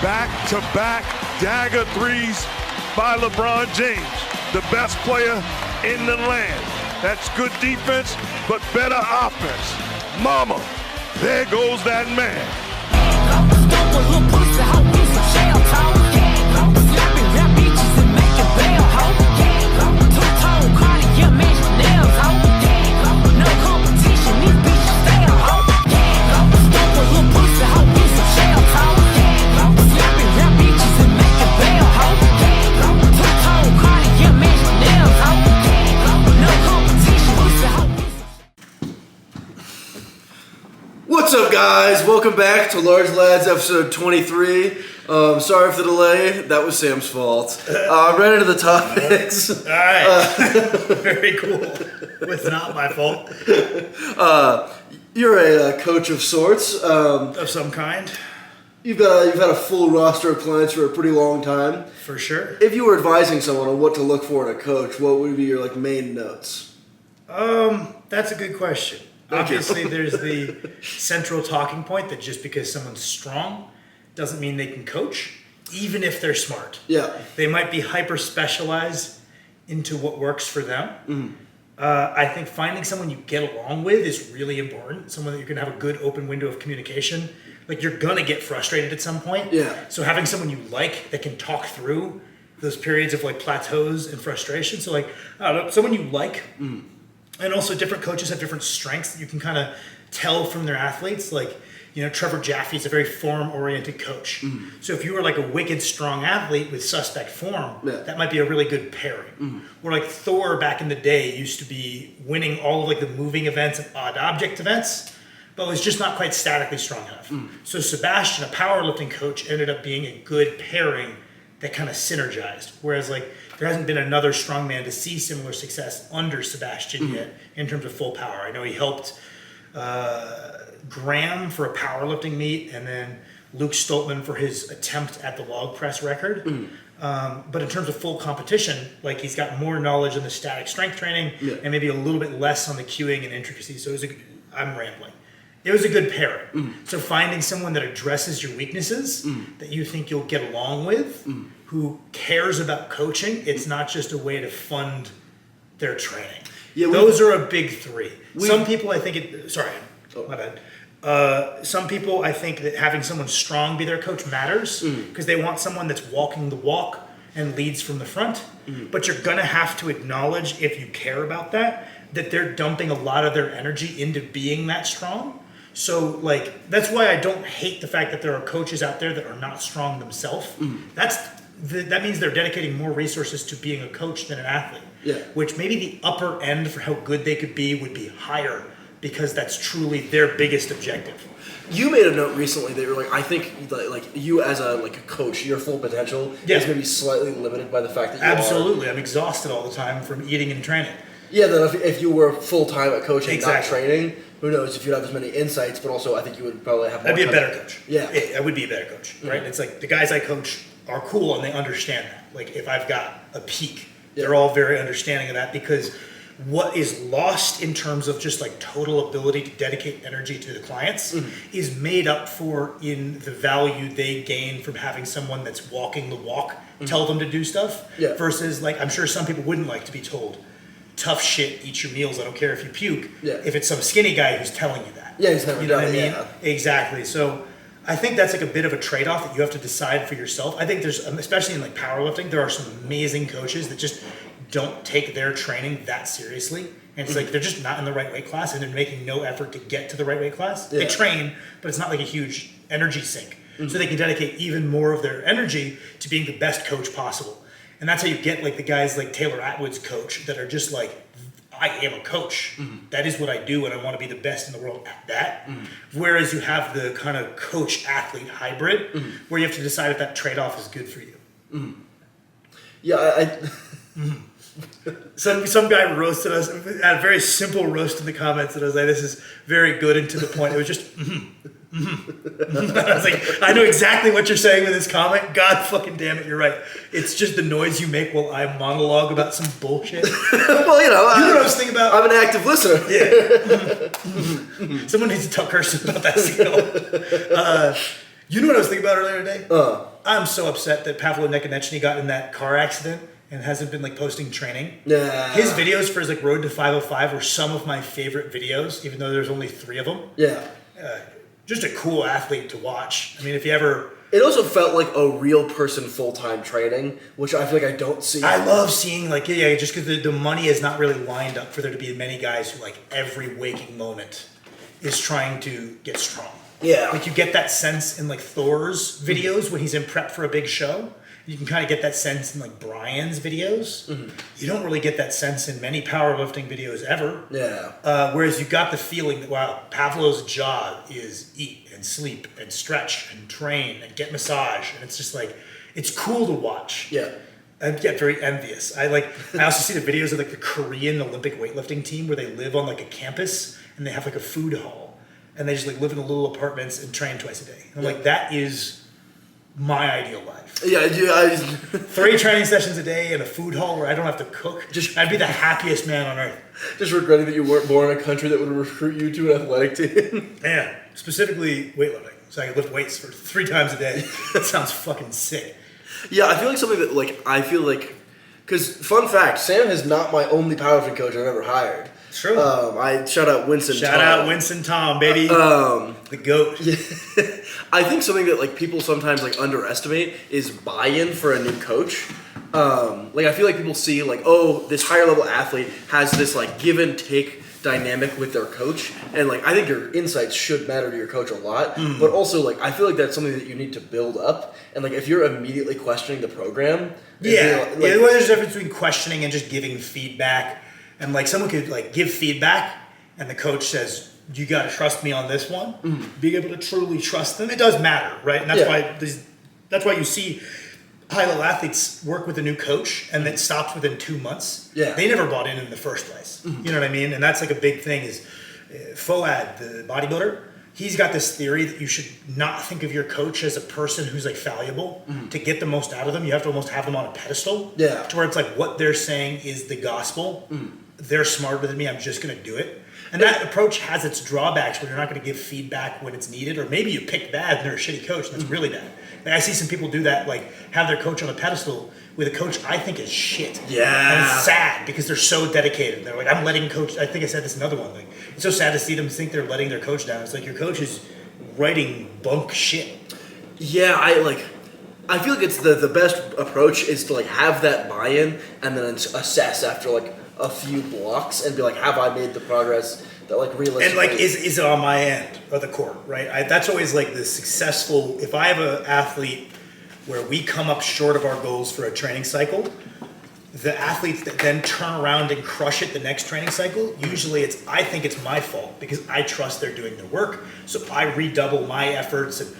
Back-to-back dagger threes by LeBron James, the best player in the land. That's good defense, but better offense. Mama, there goes that man. What's up, guys? Welcome back to Large Lads episode 23. Sorry for the delay. That was Sam's fault. Right into the topics. All right. Very cool. It's not my fault. You're a coach of sorts. Of some kind. You've had a full roster of clients for a pretty long time. For sure. If you were advising someone on what to look for in a coach, what would be your main notes? That's a good question. Obviously, there's the central talking point that just because someone's strong doesn't mean they can coach, even if they're smart. Yeah. They might be hyper-specialized into what works for them. Mm-hmm. I think finding someone you get along with is really important, someone that you can have a good open window of communication. Like, you're going to get frustrated at some point. Yeah. So having someone you like that can talk through those periods of, plateaus and frustration. So, I don't know, someone you like. Mm. And also different coaches have different strengths that you can kind of tell from their athletes. Trevor Jaffe is a very form-oriented coach. Mm. So if you were a wicked strong athlete with suspect form, that might be a really good pairing. Mm. Or Thor back in the day used to be winning all of the moving events and odd object events, but was just not quite statically strong enough. Mm. So Sebastian, a powerlifting coach, ended up being a good pairing that kind of synergized. Whereas there hasn't been another strongman to see similar success under Sebastian yet in terms of full power. I know he helped Graham for a powerlifting meet, and then Luke Stoltman for his attempt at the log press record. But in terms of full competition, he's got more knowledge on the static strength training and maybe a little bit less on the cueing and intricacies. So I'm rambling. It was a good pairing. So finding someone that addresses your weaknesses, that you think you'll get along with, who cares about coaching, it's not just a way to fund their training. Yeah, those are a big three. Some people, I think my bad. Some people, I think that having someone strong be their coach matters because they want someone that's walking the walk and leads from the front. But you're going to have to acknowledge, if you care about that they're dumping a lot of their energy into being that strong. So, that's why I don't hate the fact that there are coaches out there that are not strong themselves. That means they're dedicating more resources to being a coach than an athlete. Yeah. Which maybe the upper end for how good they could be would be higher because that's truly their biggest objective. You made a note recently that you're I think you as a coach, your full potential is maybe slightly limited by the fact that you Absolutely. I'm exhausted all the time from eating and training. Yeah, then if you were full-time at coaching, not training, who knows if you'd have as many insights, but also I think you would probably have more I'd be a better coach. Yeah. I would be a better coach, right? It's the guys I coach are cool and they understand that. If I've got a peak, they're all very understanding of that because what is lost in terms of just total ability to dedicate energy to the clients is made up for in the value they gain from having someone that's walking the walk, tell them to do stuff versus I'm sure some people wouldn't like to be told, tough shit, eat your meals, I don't care if you puke, if it's some skinny guy who's telling you that. Yeah, he's never done it. Yeah. Exactly. So I think that's a bit of a trade-off that you have to decide for yourself. I think there's, especially in powerlifting, there are some amazing coaches that just don't take their training that seriously. And it's they're just not in the right weight class and they're making no effort to get to the right weight class. Yeah. They train, but it's not a huge energy sink. So they can dedicate even more of their energy to being the best coach possible. And that's how you get the guys like Taylor Atwood's coach that are just I am a coach. That is what I do and I want to be the best in the world at that. Whereas you have the kind of coach-athlete hybrid where you have to decide if that trade-off is good for you. Yeah, Some guy roasted us, had a very simple roast in the comments that I was this is very good and to the point. It was just, I was I know exactly what you're saying with this comment. God fucking damn it, you're right. It's just the noise you make while I monologue about some bullshit. Well, you know what I was thinking about? I'm an active listener. Yeah. Someone needs to tell Kirsten about that signal. You know what I was thinking about earlier today? I'm so upset that Pavlo Nekonechny got in that car accident and hasn't been like posting training. Yeah. His videos for his like Road to 505 were some of my favorite videos, even though there's only 3 of them. Yeah. Just a cool athlete to watch. I mean, if you ever... It also felt like a real person full-time training, which I feel like I don't see. I love seeing like, just because the money is not really lined up for there to be many guys who like every waking moment is trying to get strong. Yeah. Like you get that sense in like Thor's videos when he's in prep for a big show. You can kind of get that sense in like Brian's videos. Mm-hmm. You don't really get that sense in many powerlifting videos ever. Yeah. Whereas you got the feeling that, wow, Pavlo's job is eat and sleep and stretch and train and get massage. And it's just like, it's cool to watch. Yeah. I get very envious. I also see the videos of like the Korean Olympic weightlifting team where they live on like a campus and they have like a food hall and they just like live in the little apartments and train twice a day. And I'm like, that is my ideal life. Yeah, 3 training sessions a day in a food hall where I don't have to cook. I'd be the happiest man on earth. Just regretting that you weren't born in a country that would recruit you to an athletic team. Yeah, specifically weightlifting. So I could lift weights for 3 times a day. That sounds fucking sick. Yeah, I feel like something that because fun fact, Sam is not my only powerlifting coach I've ever hired. True. I shout out Winston. Shout out Winston Tom, baby. The GOAT. Yeah. I think something that like people sometimes like underestimate is buy-in for a new coach. I feel like people see like, oh, this higher level athlete has this like give and take dynamic with their coach, and like I think your insights should matter to your coach a lot. But also like I feel like that's something that you need to build up. And like if you're immediately questioning the program, there's a difference between questioning and just giving feedback. And like someone could like give feedback, and the coach says, "You got to trust me on this one." Being able to truly trust them, it does matter, right? And that's why you see high-level athletes work with a new coach, and it stops within 2 months. Yeah, they never bought in the first place. You know what I mean? And that's like a big thing. Is Foad, the bodybuilder, he's got this theory that you should not think of your coach as a person who's like valuable. To get the most out of them, you have to almost have them on a pedestal. Yeah, to where it's like what they're saying is the gospel. They're smarter than me, I'm just going to do it. And that approach has its drawbacks where you're not going to give feedback when it's needed, or maybe you pick bad and they're a shitty coach, and that's really bad. Like I see some people do that, like have their coach on a pedestal with a coach I think is shit. Yeah. And it's sad because they're so dedicated. They're like, I'm letting coach, I think I said this another one, like it's so sad to see them think they're letting their coach down. It's like your coach is writing bunk shit. Yeah, I feel like it's the best approach is to like have that buy-in and then assess after like a few blocks and be like, have I made the progress that like realistically... And like, is it on my end of the court, right? That's always like the successful... If I have an athlete where we come up short of our goals for a training cycle, the athletes that then turn around and crush it the next training cycle, usually I think it's my fault because I trust they're doing their work. So I redouble my efforts and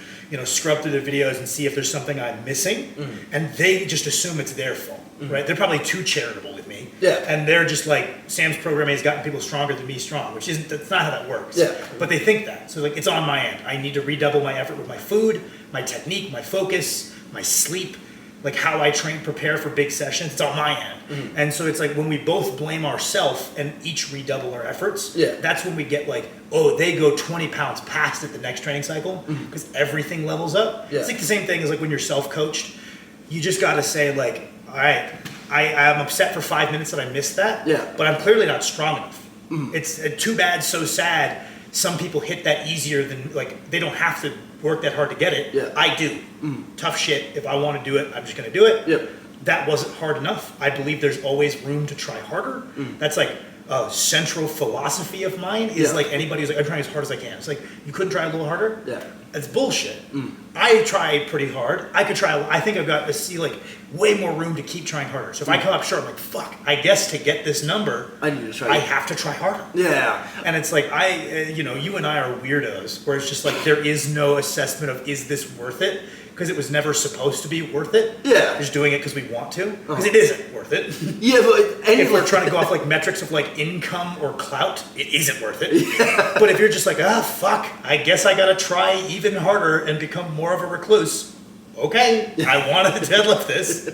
scrub through their videos and see if there's something I'm missing, and they just assume it's their fault, right? They're probably too charitable with me, and they're just like, Sam's programming has gotten people stronger than me strong, that's not how that works. But they think that, so like it's on my end. I need to redouble my effort with my food, my technique, my focus, my sleep, like how I prepare for big sessions. It's on my end. And so it's like when we both blame ourselves and each redouble our efforts, that's when we get like, oh, they go 20 pounds past it the next training cycle because everything levels up. It's like the same thing as like when you're self-coached. You just got to say like, all right, I'm upset for 5 minutes that I missed that, but I'm clearly not strong enough. It's too bad, so sad. Some people hit that easier than, like, they don't have to work that hard to get it. I do. Tough shit. If I want to do it, I'm just going to do it. That wasn't hard enough. I believe there's always room to try harder. That's like a central philosophy of mine is like anybody who's like, I'm trying as hard as I can. It's like, you couldn't try a little harder? It's bullshit. I try pretty hard. I could try, I think I've got to see like way more room to keep trying harder. So if I come up short, I'm like, fuck, I guess to get this number, I have to try harder. And it's like, you and I are weirdos where it's just like, there is no assessment of, is this worth it? Because it was never supposed to be worth it. We're just doing it because we want to. Because it isn't worth it. But if we're trying to go off like metrics of like income or clout, it isn't worth it. But if you're just like, fuck, I guess I gotta try even harder and become more of a recluse. Okay, I want to deadlift this.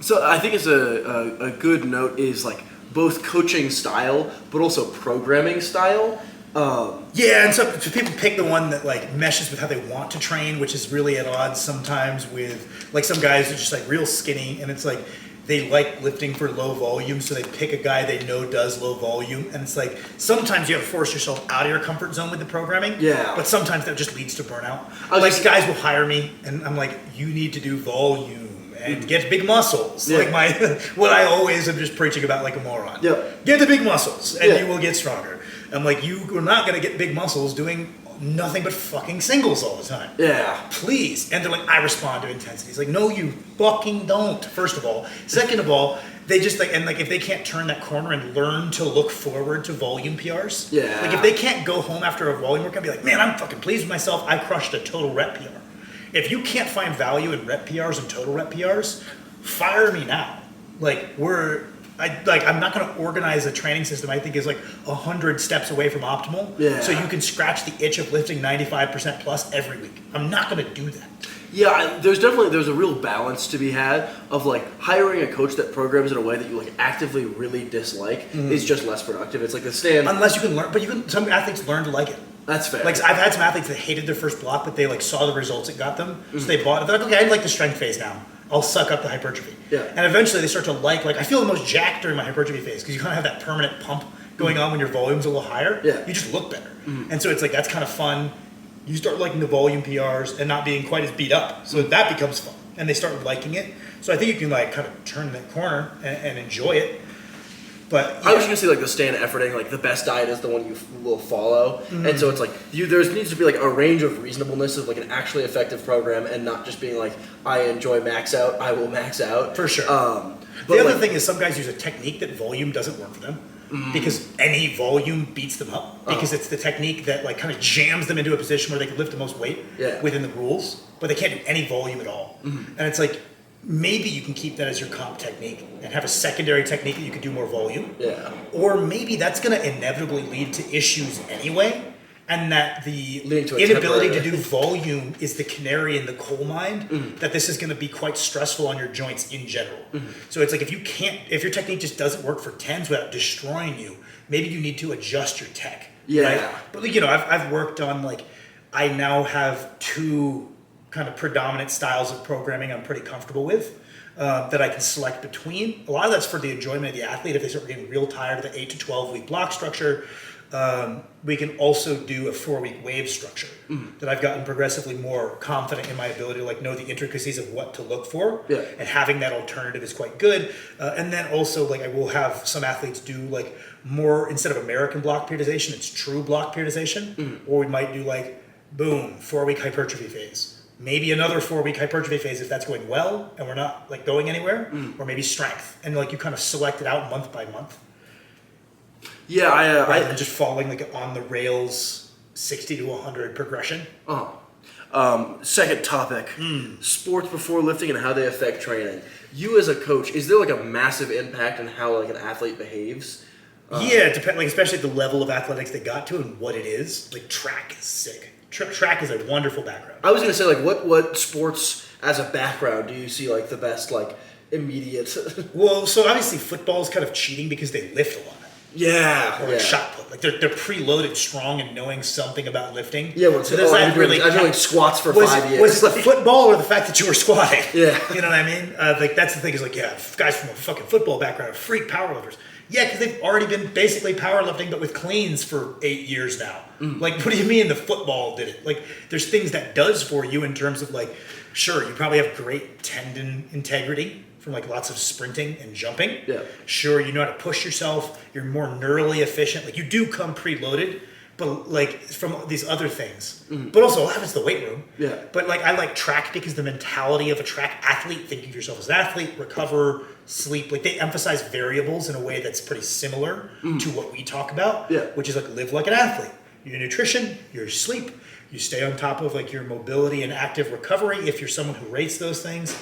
So I think it's a good note is like both coaching style, but also programming style. Yeah, and so people pick the one that like meshes with how they want to train, which is really at odds sometimes with like some guys are just like real skinny, and it's like they like lifting for low volume, so they pick a guy they know does low volume, and it's like sometimes you have to force yourself out of your comfort zone with the programming. Yeah. But sometimes that just leads to burnout. was Like just- guys will hire me, and I'm like, you need to do volume and get big muscles. Yeah. Like my what I always am just preaching about like a moron. Yep. Get the big muscles, and Yeah. you will get stronger. I'm like, you are not going to get big muscles doing nothing but fucking singles all the time. Yeah. Please. And they're like, I respond to intensity. It's like, no, you fucking don't, first of all. Second of all, they just like, and like if they can't turn that corner and learn to look forward to volume PRs, Yeah. like if they can't go home after a volume workout and be like, man, I'm fucking pleased with myself, I crushed a total rep PR. If you can't find value in rep PRs and total rep PRs, fire me now. Like I'm not going to organize a training system I think is like 100 steps away from optimal. Yeah. So you can scratch the itch of lifting 95% plus every week. I'm not going to do that. Yeah, there's a real balance to be had of like hiring a coach that programs in a way that you like actively really dislike is just less productive. It's like the stand. Unless you can learn, but some athletes learn to like it. That's fair. Like I've had some athletes that hated their first block, but they like saw the results it got them, so they bought it. They're like, okay, I like the strength phase now. I'll suck up the hypertrophy. Yeah. And eventually they start to like I feel the most jacked during my hypertrophy phase because you kind of have that permanent pump going on when your volume's a little higher. Yeah. You just look better. And so it's like that's kind of fun. You start liking the volume PRs and not being quite as beat up. So that becomes fun. And they start liking it. So I think you can like kind of turn that corner and enjoy it. But I was gonna say like the stand efforting, like the best diet is the one you will follow, and so it's like there needs to be like a range of reasonableness of like an actually effective program, and not just being like I enjoy max out, I will max out for sure. But the other like, thing is some guys use a technique that volume doesn't work for them because any volume beats them up because it's the technique that like kind of jams them into a position where they can lift the most weight within the rules, but they can't do any volume at all. And it's like maybe you can keep that as your comp technique and have a secondary technique that you can do more volume. Yeah. Or maybe that's going to inevitably lead to issues anyway, and that the Leading to a inability to temporary- do volume is the canary in the coal mine, that this is going to be quite stressful on your joints in general. So it's like if your technique just doesn't work for tens without destroying you, maybe you need to adjust your tech. Yeah. Right? But like, I've worked on like, I now have two kind of predominant styles of programming I'm pretty comfortable with that I can select between. A lot of that's for the enjoyment of the athlete. If they start getting real tired of the 8 to 12 week block structure, we can also do a 4-week wave structure that I've gotten progressively more confident in my ability to like know the intricacies of what to look for. Yeah. And having that alternative is quite good. And then also like I will have some athletes do like more, instead of American block periodization, it's true block periodization. Or we might do like, boom, 4-week hypertrophy phase. Maybe another 4-week hypertrophy phase if that's going well and we're not like going anywhere, or maybe strength. And like you kind of select it out month by month. Yeah, Rather than just following like on the rails 60 to 100 progression. Second topic, sports before lifting and how they affect training. You as a coach, is there like a massive impact on how like an athlete behaves? Yeah, it depends, like especially at the level of athletics they got to and what it is. Like track is sick. Track is a wonderful background. I was gonna say like what sports as a background do you see like the best like immediate? Well, so obviously football is kind of cheating because they lift a lot. Or shot put. Like they're preloaded strong and knowing something about lifting. Yeah, well, so does that really I've been doing squats for was, 5 years. Was it the football or the fact that you were squatting? Yeah. You know what I mean? Like that's the thing is like, yeah, guys from a fucking football background are freak powerlifters. Yeah, because they've already been basically powerlifting, but with cleans for 8 years now. Like, what do you mean the football did it? Like, there's things that does for you in terms of like, sure, you probably have great tendon integrity from like lots of sprinting and jumping. Yeah. Sure, you know how to push yourself. You're more neurally efficient. Like, you do come preloaded, but like from these other things. But also, a lot of it's the weight room. Yeah. But like, I like track because the mentality of a track athlete, thinking of yourself as an athlete, recover, sleep, like they emphasize variables in a way that's pretty similar to what we talk about, which is like live like an athlete. Your nutrition, your sleep, you stay on top of like your mobility and active recovery. If you're someone who rates those things,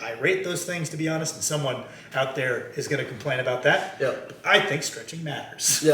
I rate those things to be honest, and someone out there is going to complain about that. I think stretching matters.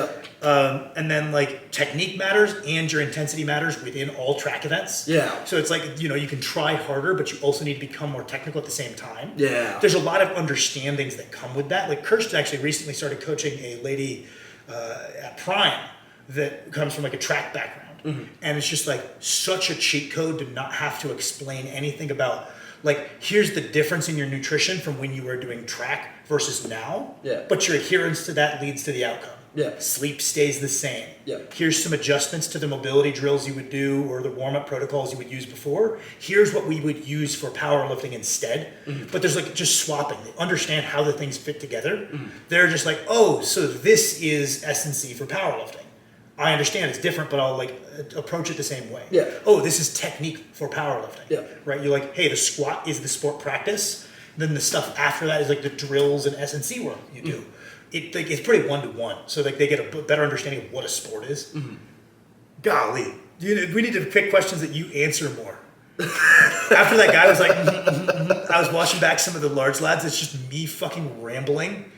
And then like technique matters and your intensity matters within all track events. So it's like, you can try harder, but you also need to become more technical at the same time. There's a lot of understandings that come with that. Like Kirsten actually recently started coaching a lady at Prime that comes from like a track background. And it's just like such a cheat code to not have to explain anything about like, here's the difference in your nutrition from when you were doing track versus now. Yeah. But your adherence to that leads to the outcome. Yeah. Sleep stays the same. Yeah. Here's some adjustments to the mobility drills you would do or the warm-up protocols you would use before. Here's what we would use for powerlifting instead. But there's like just swapping. They understand how the things fit together. They're just like, oh, so this is S&C for powerlifting. I understand it's different, but I'll like approach it the same way. Yeah. Oh, this is technique for powerlifting. Yeah. Right. You're like, hey, the squat is the sport practice. Then the stuff after that is like the drills and S&C work you do. It's pretty one-to-one. So like they get a better understanding of what a sport is. Golly, we need to pick questions that you answer more. After that guy was like, I was watching back some of the large lads. It's just me fucking rambling.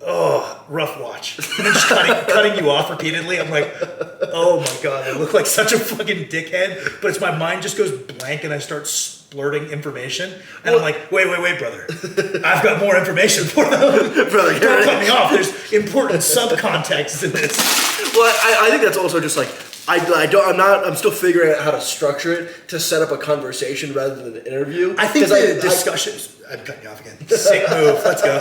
Oh, rough watch. And then just cutting you off repeatedly. I'm like, oh my God, I look like such a fucking dickhead. But it's my mind just goes blank and I start splurting information. And I'm like, wait, brother. I've got more information for them. Brother, don't cut me off. There's important subcontexts in this. Well, I think that's also just like, I'm still figuring out how to structure it to set up a conversation rather than an interview. I think the discussions. I'm cutting you off again. Sick move. Let's go.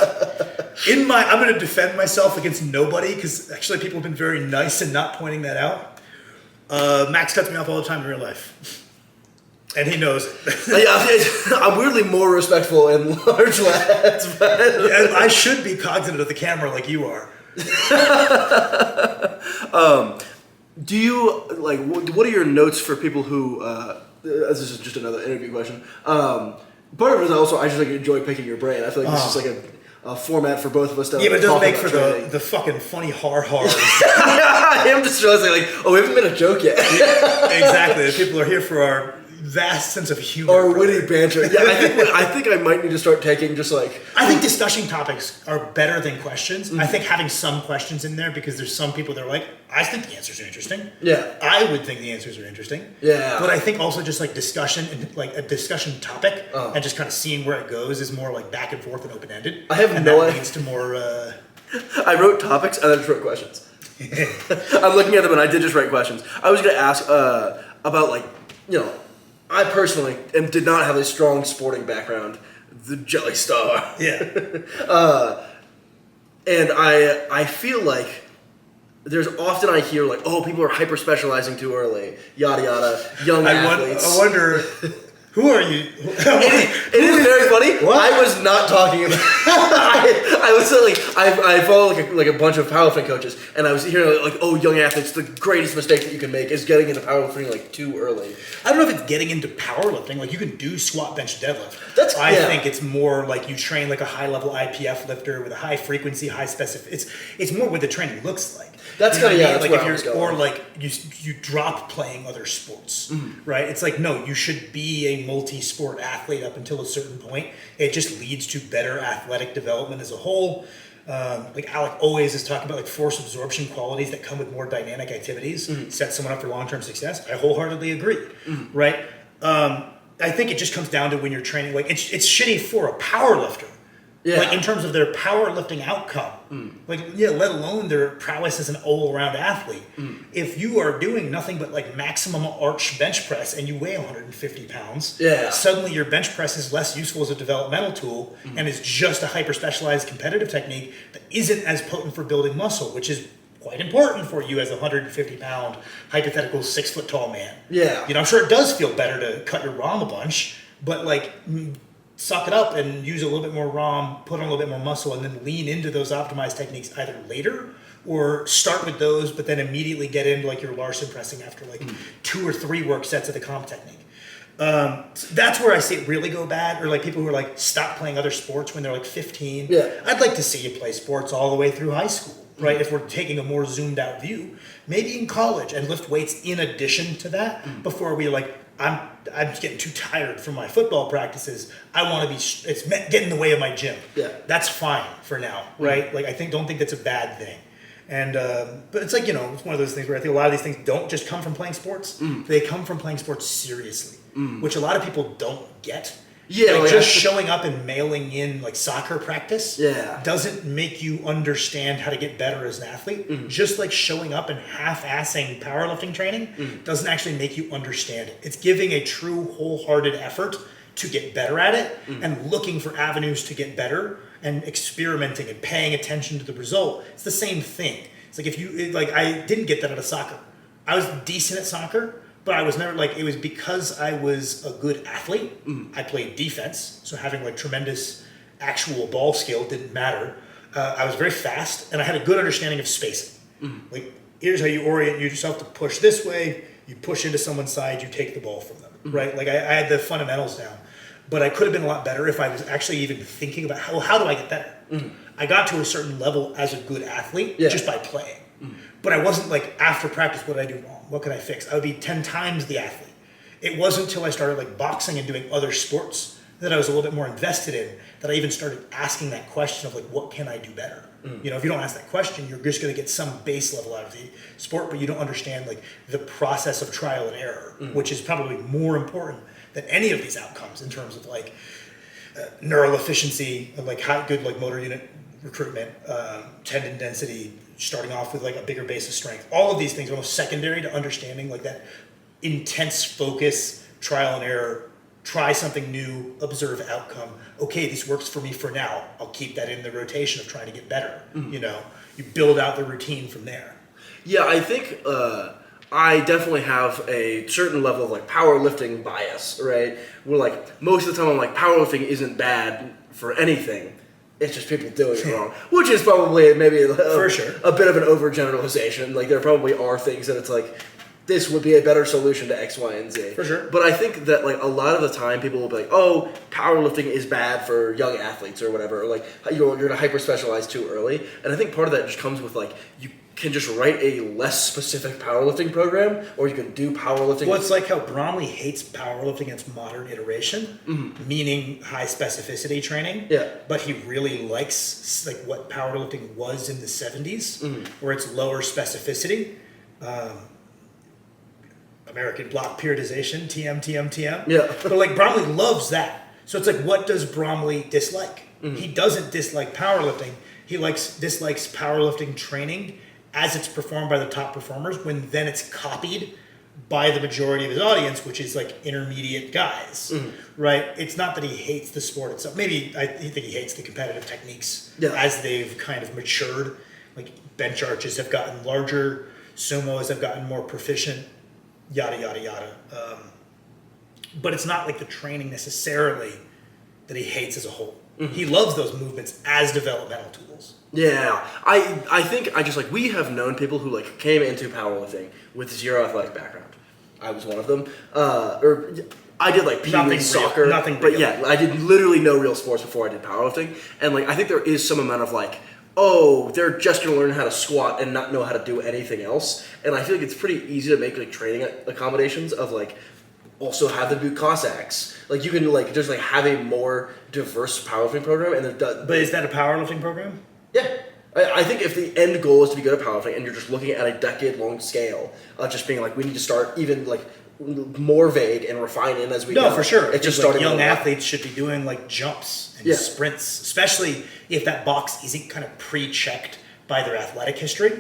I'm going to defend myself against nobody because actually people have been very nice in not pointing that out. Max cuts me off all the time in real life. And he knows it. I'm weirdly more respectful in large lads, but and I should be cognizant of the camera like you are. do you like? What are your notes for people who? This is just another interview question. Part of it is also I just like enjoy picking your brain. I feel like this is like a format for both of us to yeah, but it doesn't talk make about for training. the fucking funny hard. I'm just realizing like, oh, we haven't made a joke yet. Exactly. People are here for our vast sense of humor. Or witty banter. Yeah, I think I might need to start taking just like... I think discussion topics are better than questions. I think having some questions in there because there's some people that are like, I think the answers are interesting. Yeah. I would think the answers are interesting. Yeah. But I think also just like discussion and like a discussion topic and just kind of seeing where it goes is more like back and forth and open-ended. I have and no that idea. leads to more... I wrote topics and then just wrote questions. I'm looking at them and I did just write questions. I was going to ask about like, you know, I personally did not have a strong sporting background. The Jelly Star. Yeah. And I feel like there's often I hear like, oh, people are hyper specializing too early, yada yada, young athletes. I wonder, who are you? It is very funny. What? I was not talking about. I was like, I follow like a bunch of powerlifting coaches, and I was hearing like, oh, young athletes, the greatest mistake that you can make is getting into powerlifting like too early. I don't know if it's getting into powerlifting. Like you can do squat, bench, deadlift. I yeah. think it's more like you train like a high level IPF lifter with a high frequency, high specific. It's more what the training looks like. That's kind of yeah. That's like where if I was you're going. or like you drop playing other sports, right? It's like no, you should be a multi-sport athlete up until a certain point. It just leads to better athletic development as a whole. Like Alec always is talking about like force absorption qualities that come with more dynamic activities, set someone up for long-term success. I wholeheartedly agree, right? I think it just comes down to when you're training. Like it's shitty for a power lifter. Yeah. Like in terms of their powerlifting outcome, like yeah, let alone their prowess as an all-around athlete. If you are doing nothing but like maximum arch bench press and you weigh 150 pounds, suddenly your bench press is less useful as a developmental tool and is just a hyper-specialized competitive technique that isn't as potent for building muscle, which is quite important for you as a 150-pound hypothetical 6-foot-tall man. Yeah, you know, I'm sure it does feel better to cut your ROM a bunch, but like. Suck it up and use a little bit more ROM, put on a little bit more muscle, and then lean into those optimized techniques either later or start with those, but then immediately get into like your Larson pressing after like 2 or 3 work sets of the comp technique. So that's where I see it really go bad, or like people who are like stop playing other sports when they're like 15. Yeah. I'd like to see you play sports all the way through high school, right? If we're taking a more zoomed out view, maybe in college and lift weights in addition to that before we like, I'm just getting too tired from my football practices. I want to be. It's get in the way of my gym. Yeah, that's fine for now, right? Like don't think that's a bad thing. And but it's like you know, it's one of those things where I think a lot of these things don't just come from playing sports. They come from playing sports seriously, which a lot of people don't get. Yeah, like like, just I- showing up and mailing in like soccer practice Yeah. doesn't make you understand how to get better as an athlete. Just like showing up and half-assing powerlifting training doesn't actually make you understand it. It's giving a true wholehearted effort to get better at it and looking for avenues to get better and experimenting and paying attention to the result. It's the same thing. It's like I didn't get that out of soccer. I was decent at soccer, but I was never it was because I was a good athlete. I played defense, so having like tremendous actual ball skill didn't matter. I was very fast, and I had a good understanding of spacing. Like, here's how you orient yourself to push this way. You push into someone's side, you take the ball from them, right? Like, I had the fundamentals down. But I could have been a lot better if I was actually even thinking about how do I get better? I got to a certain level as a good athlete just by playing. But I wasn't like, after practice, what did I do wrong? What can I fix? I would be 10 times the athlete. It wasn't until I started like boxing and doing other sports that I was a little bit more invested in that I even started asking that question of like, what can I do better? You know, if you don't ask that question, you're just going to get some base level out of the sport, but you don't understand like the process of trial and error, which is probably more important than any of these outcomes in terms of like neural efficiency, like how good like motor unit recruitment, tendon density, starting off with like a bigger base of strength. All of these things are almost secondary to understanding like that intense focus, trial and error, try something new, observe outcome. Okay, this works for me for now. I'll keep that in the rotation of trying to get better. You know, you build out the routine from there. Yeah, I think I definitely have a certain level of like powerlifting bias, right? Where like most of the time I'm like, powerlifting isn't bad for anything. It's just people doing it wrong, which is probably maybe For sure. a bit of an overgeneralization. Like there probably are things that it's like, this would be a better solution to X, Y, and Z. For sure. But I think that like a lot of the time people will be like, oh, powerlifting is bad for young athletes or whatever. Or like you're going to hyper specialize too early. And I think part of that just comes with like, you can just write a less specific powerlifting program, or you can do powerlifting. Well, it's like how Bromley hates powerlifting in its modern iteration, meaning high specificity training. Yeah. But he really likes like what powerlifting was in the 70s, where it's lower specificity. American block periodization, TM. Yeah. But like Bromley loves that. So it's like, what does Bromley dislike? He doesn't dislike powerlifting. He dislikes powerlifting training as it's performed by the top performers, when then it's copied by the majority of his audience, which is like intermediate guys, right? It's not that he hates the sport itself. Maybe I think he hates the competitive techniques as they've kind of matured. Like bench arches have gotten larger, sumos have gotten more proficient, yada, yada, yada. But it's not like the training necessarily that he hates as a whole. He loves those movements as developmental tools. Yeah, I think I just like, we have known people who like came into powerlifting with zero athletic background. I was one of them. Or I did like pee-wee soccer, nothing but real. yeah, I did literally no real sports before I did powerlifting. And like, I think there is some amount of like, oh, they're just gonna learn how to squat and not know how to do anything else. And I feel like it's pretty easy to make like training accommodations of like, also have them do Cossacks. Like you can like just like have a more diverse powerlifting program, and But is that a powerlifting program? yeah. I think if the end goal is to be good at powerlifting, and you're just looking at a decade-long scale, just being like, we need to start even like more vague and refine it as we go. No, for sure. It's just like starting. young athletes should be doing like jumps and sprints, especially if that box isn't kind of pre-checked by their athletic history,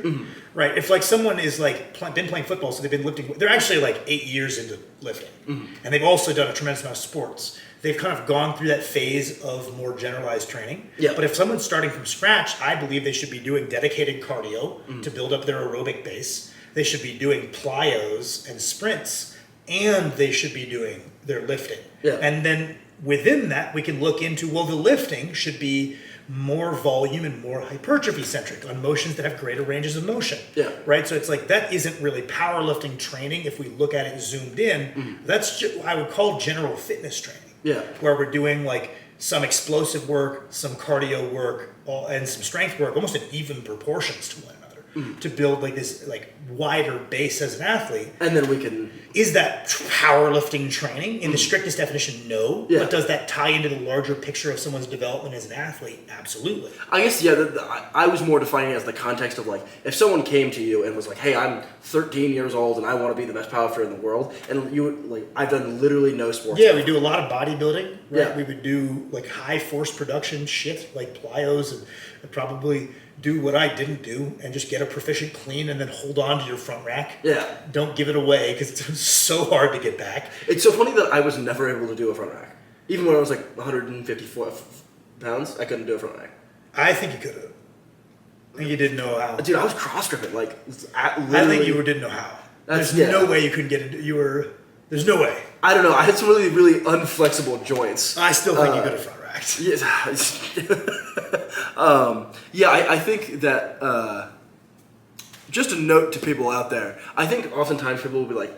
right? If like someone is like been playing football, so they've been lifting, they're actually like 8 years into lifting, and they've also done a tremendous amount of sports. They've kind of gone through that phase of more generalized training. Yeah. But if someone's starting from scratch, I believe they should be doing dedicated cardio to build up their aerobic base. They should be doing plyos and sprints, and they should be doing their lifting. Yeah. And then within that, we can look into, well, the lifting should be more volume and more hypertrophy centric on motions that have greater ranges of motion. Yeah. Right? So it's like, that isn't really powerlifting training if we look at it zoomed in. That's I would call general fitness training. Yeah. Where we're doing like some explosive work, some cardio work, and some strength work, almost in even proportions to one another. to build like this like wider base as an athlete. And then we can... Is that powerlifting training? In the strictest definition, no. Yeah. But does that tie into the larger picture of someone's development as an athlete? Absolutely. I guess, I was more defining it as the context of like, if someone came to you and was like, hey, I'm 13 years old and I want to be the best powerlifter in the world, and you would, like, I've done literally no sports. Yeah, we do a lot of bodybuilding, right? Yeah. We would do like high force production shit, like plyos, and I'd probably do what I didn't do and just get a proficient clean and then hold on to your front rack. Yeah. Don't give it away because it's so hard to get back. It's so funny that I was never able to do a front rack. Even when I was like 154 pounds, I couldn't do a front rack. I think you could have. I think you didn't know how. Dude, I was cross gripping, like, I think you didn't know how. There's no way you couldn't get it. There's no way. I don't know. I had some really, really unflexible joints. I still think you could have front racked. Yes. I think that just a note to people out there. I think oftentimes people will be like,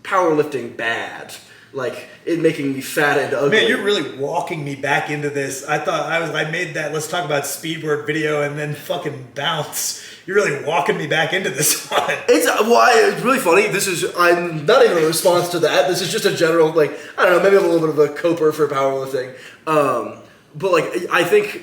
powerlifting bad, like it making me fat and ugly. Man, you're really walking me back into this. I made that let's talk about speed work video and then fucking bounce. You're really walking me back into this one. It's really funny. I'm not even a response to that. This is just a general, like, I don't know, maybe I'm a little bit of a coper for powerlifting. But like, I think,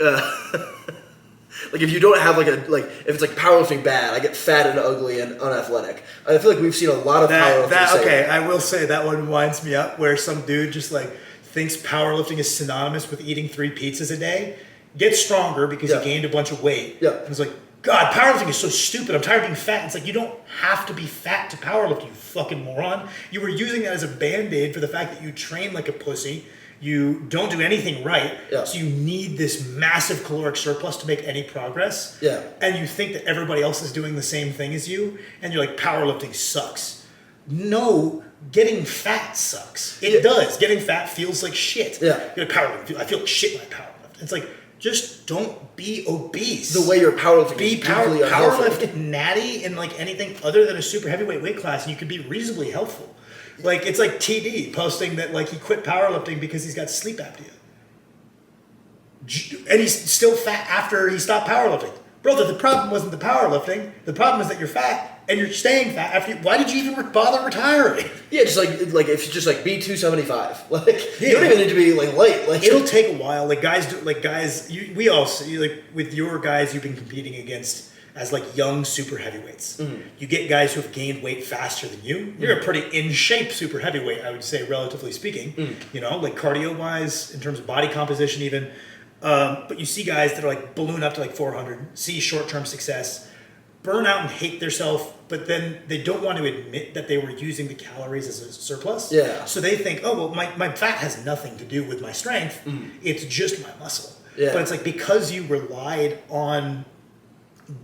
like if you don't have if it's like powerlifting bad, I get fat and ugly and unathletic. I feel like we've seen a lot of powerlifting say that. I will say that one winds me up where some dude just like thinks powerlifting is synonymous with eating 3 pizzas a day, gets stronger because he gained a bunch of weight. Yeah. And it's like, God, powerlifting is so stupid. I'm tired of being fat. It's like, you don't have to be fat to powerlift, you fucking moron. You were using that as a band-aid for the fact that you train like a pussy. You don't do anything right. Yeah. So you need this massive caloric surplus to make any progress. Yeah. And you think that everybody else is doing the same thing as you. And you're like, powerlifting sucks. No, getting fat sucks. It does. Getting fat feels like shit. Yeah. You're like, powerlifting. I feel like shit when I powerlift. It's like, just don't be obese. The way you're powerlifting Be is deeply unhealthy. powerlift natty in like anything other than a super heavyweight weight class, and you could be reasonably helpful. Like it's like TD posting that like he quit powerlifting because he's got sleep apnea, and he's still fat after he stopped powerlifting. Brother, the problem wasn't the powerlifting. The problem is that you're fat and you're staying fat after. Why did you even bother retiring? Yeah, just like if you just like be 275, like you don't even need to be like light. Like it'll take a while. Like guys, we all see like with your guys you've been competing against as like young super heavyweights. Mm-hmm. You get guys who have gained weight faster than you. You're a pretty in shape super heavyweight, I would say, relatively speaking. You know, like cardio wise, in terms of body composition, even. But you see guys that are like balloon up to like 400, see short-term success, burn out and hate themselves, but then they don't want to admit that they were using the calories as a surplus. Yeah. So they think, oh, well, my fat has nothing to do with my strength. It's just my muscle. Yeah. But it's like because you relied on